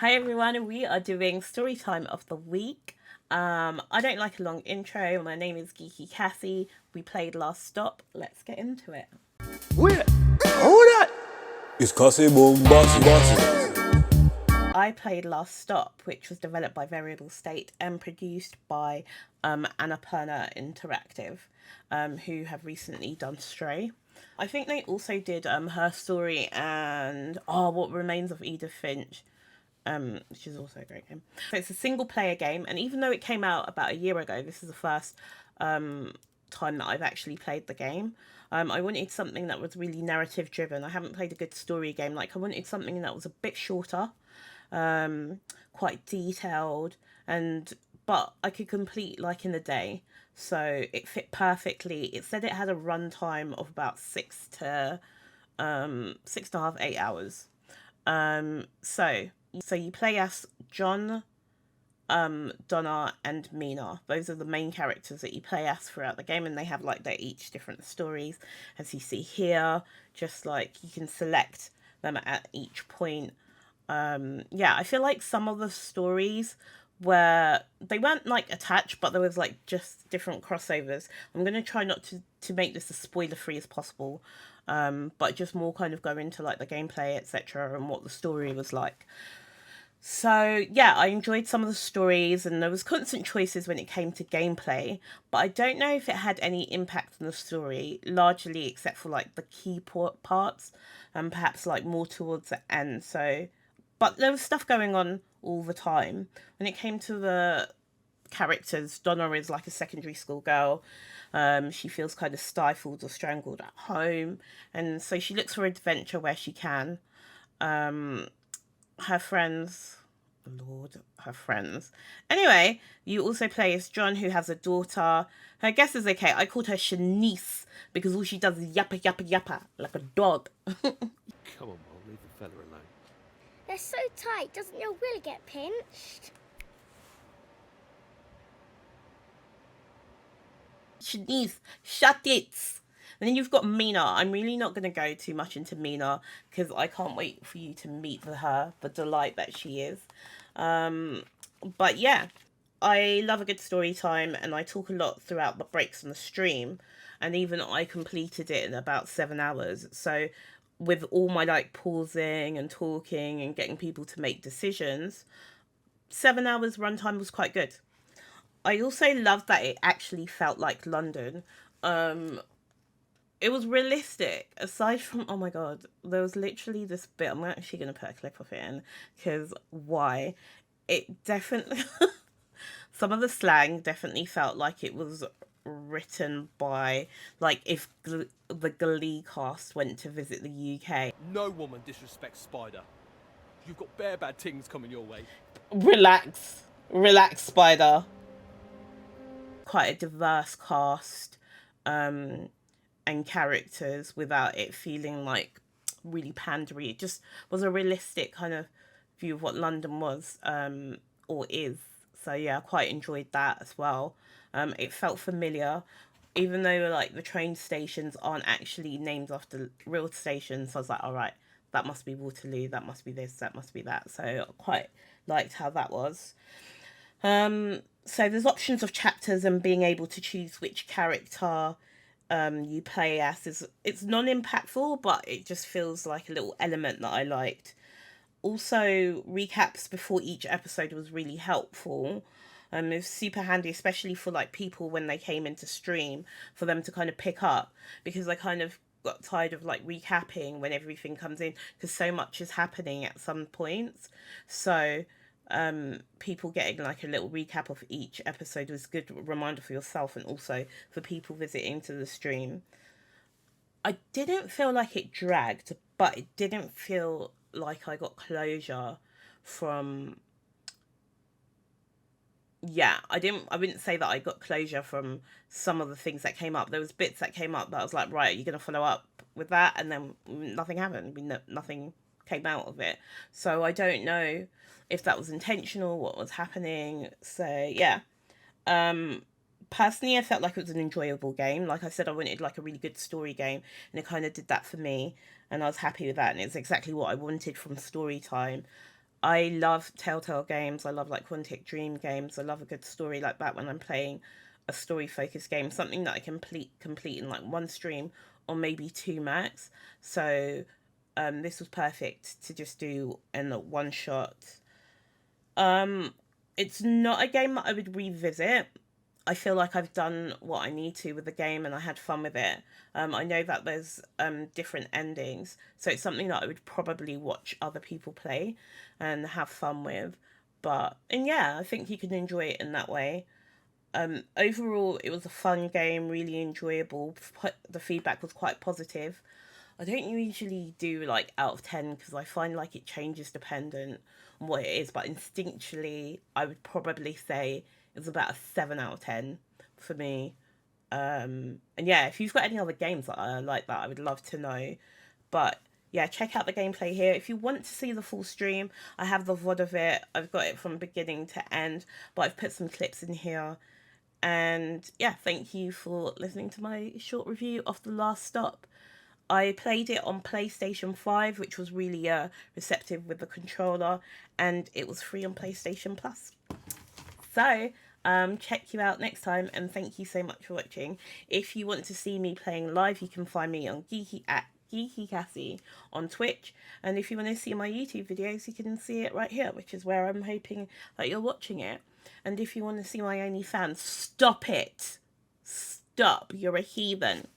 Hi everyone, we are doing Storytime of the week. I don't like a long intro. My name is GeekyCassie. We played Last Stop. Let's get into it. Wait, hold that. It's Cassie Boom Bossy. I played Last Stop, which was developed by Variable State and produced by Annapurna Interactive, who have recently done Stray. I think they also did Her Story and What Remains of Edith Finch, which is also a great game. So it's a single player game, and even though it came out about a year ago, this is the first time that I've actually played the game. I wanted something that was really narrative driven. I haven't played a good story game. Like, I wanted something that was a bit shorter, quite detailed, but I could complete like in a day. So it fit perfectly. It said it had a runtime of about 6.5, 8 hours. So you play as John, Donna, and Mina. Those are the main characters that you play as throughout the game, and they have like their each different stories, as you see here. Just like you can select them at each point. Yeah, I feel like some of the stories where they weren't like attached, but there was like just different crossovers. I'm gonna try not to make this as spoiler free as possible, but just more kind of go into like the gameplay, etc., and what the story was like. So yeah, I enjoyed some of the stories, and there was constant choices when it came to gameplay, but I don't know if it had any impact on the story, largely except for like the key parts, and perhaps like more towards the end. So, but there was stuff going on all the time. When it came to the characters, Donna is like a secondary school girl. She feels kind of stifled or strangled at home, and so she looks for adventure where she can. Her friends, Lord, her friends. Anyway, you also play as John, who has a daughter. Her guess is okay. I called her Shanice because all she does is yappa yappa yappa like a dog. Come on, Mom, leave the fella alone. They're so tight, doesn't your will get pinched? Shanice, shut it. And then you've got Mina. I'm really not going to go too much into Mina because I can't wait for you to meet her, the delight that she is. But yeah, I love a good story time, and I talk a lot throughout the breaks on the stream, and even I completed it in about 7 hours. So with all my like pausing and talking and getting people to make decisions, 7 hours runtime was quite good. I also love that it actually felt like London. It was realistic. Aside from, oh my god, there was literally this bit. I'm actually going to put a clip of it in because why? It definitely, some of the slang definitely felt like it was written by, like, if the Glee cast went to visit the UK. No woman disrespects Spider. You've got bare bad things coming your way. Relax. Relax, Spider. Quite a diverse cast. And characters without it feeling like really pandery. It just was a realistic kind of view of what London was, or is. So yeah, I quite enjoyed that as well. It felt familiar, even though like the train stations aren't actually named after real stations. So I was like, all right, that must be Waterloo, that must be this, that must be that. So I quite liked how that was. So there's options of chapters and being able to choose which character you play as. It's non-impactful, but it just feels like a little element that I liked. Also, recaps before each episode was really helpful. It was super handy, especially for like people when they came into stream, for them to kind of pick up, because I kind of got tired of like recapping when everything comes in, because so much is happening at some points. So people getting like a little recap of each episode was a good reminder for yourself and also for people visiting to the stream. I didn't feel like it dragged, but it didn't feel like I got closure from, yeah, I wouldn't say that I got closure from some of the things that came up. There was bits that came up that I was like, right, you're going to follow up with that, and then nothing happened. Nothing came out of it. So I don't know if that was intentional, what was happening. So yeah. Personally, I felt like it was an enjoyable game. Like I said, I wanted like a really good story game, and it kind of did that for me, and I was happy with that, and it's exactly what I wanted from story time. I love Telltale games. I love like Quantic Dream games. I love a good story like that when I'm playing a story focused game, something that I complete in like one stream or maybe two max. So this was perfect to just do in a one shot. It's not a game that I would revisit. I feel like I've done what I need to with the game and I had fun with it. I know that there's different endings, so it's something that I would probably watch other people play and have fun with. And yeah, I think you can enjoy it in that way. Overall, it was a fun game, really enjoyable. The feedback was quite positive. I don't usually do like out of 10 because I find like it changes dependent on what it is, but instinctually, I would probably say it was about a 7 out of 10 for me. And yeah, if you've got any other games that are like that, I would love to know. But yeah, check out the gameplay here. If you want to see the full stream, I have the VOD of it. I've got it from beginning to end, but I've put some clips in here. And yeah, thank you for listening to my short review of The Last Stop. I played it on PlayStation 5, which was really receptive with the controller, and it was free on PlayStation Plus. So, check you out next time, and thank you so much for watching. If you want to see me playing live, you can find me on GeekyCassie on Twitch, and if you want to see my YouTube videos, you can see it right here, which is where I'm hoping that you're watching it. And if you want to see my OnlyFans, stop it. Stop. You're a heathen.